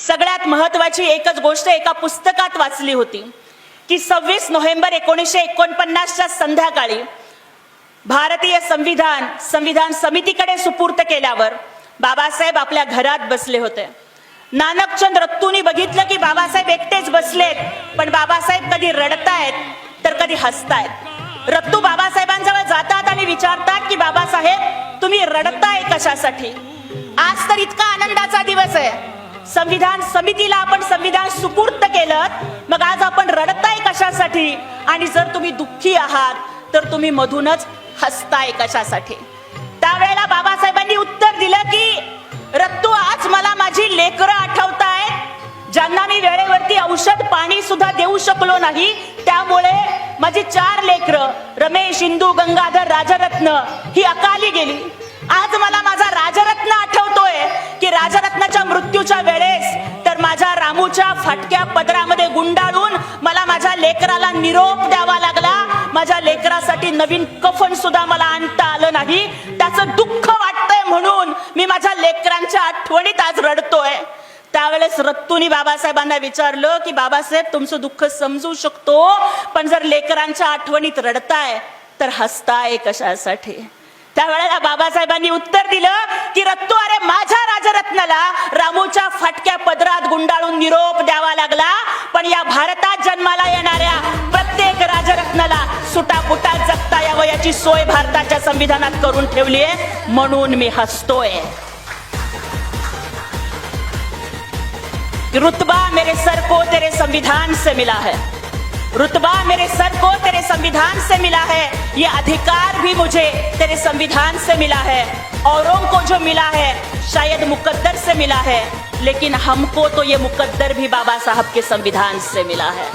सगळ्यात महत्त्वाची एकच गोष्ट एका पुस्तकात वाचली होती की 26 नोव्हेंबर 1949च्या संध्याकाळी भारतीय संविधान समितीकडे सुपूर्त केल्यावर बाबासाहेब आपल्या घरात बसले होते. नानकचंद रत्तूंनी बघितलं की बाबासाहेब एकटेच बसलेत, पण बाबासाहेब कधी रडतायत तर कधी हसतायत. रत्तू बाबासाहेबांजवळ जातात आणि विचारतात की बाबासाहेब तुम्ही रडताय कशासाठी? आज तर इतका आनंदाचा दिवस आहे, संविधान समितीला आपण संविधान सुपूर्त केलं, मग आज आपण रडताय कशासाठी? आणि जर तुम्ही दुःखी आहात तर तुम्ही मधूनच हसताय कशासाठी? त्यावेळेला बाबासाहेबांनी उत्तर दिलं की रत्तू, आज मला माझी लेकरं आठवतायत ज्यांना मी वेळेवरती औषध पाणी सुद्धा देऊ शकलो नाही. त्यामुळे माझी 4 लेकरं रमेश, इंदू, गंगाधर, राजरत्न ही अकाली गेली. आज मला माझा राजरत्न आठवतोय की राजरत्नाच्या मृत्यूच्या वेळेस तर माझ्या रामूच्या फाटक्या पदरामध्ये गुंडाळून मला माझ्या लेकराला निरोप द्यावा लागला. माझ्या लेकरासाठी नवीन कफन सुद्धा मला आणता आलं नाही. त्याचं दुःख वाटतंय म्हणून मी माझ्या लेकरांच्या आठवणीत आज रडतोय. त्यावेळेस रत्तूंनी बाबासाहेबांना विचारलं की बाबासाहेब तुमचं दुःख समजू शकतो, पण जर लेकरांच्या आठवणीत रडताय तर हसताय कशासाठी? त्यावेळेला बाबासाहेबांनी उत्तर दिलं की रत्तू, अरे माझ्या राजरत्नाला रामूच्या फाटक्या पदरात गुंडाळून निरोप द्यावा लागला, पण या भारतात जन्माला येणाऱ्या प्रत्येक राजरत्नाला सुटापुटात जगता यावं याची सोय भारताच्या संविधानात करून ठेवली आहे, म्हणून मी हसतोय. रुतबा मेरे सर को तेरे संविधान से मिला है, रुतबा मेरे सर को तेरे संविधान से मिला है, ये अधिकार भी मुझे तेरे संविधान से मिला है. औरों को जो मिला है शायद मुकद्दर से मिला है, लेकिन हमको तो ये मुकद्दर भी बाबा साहब के संविधान से मिला है.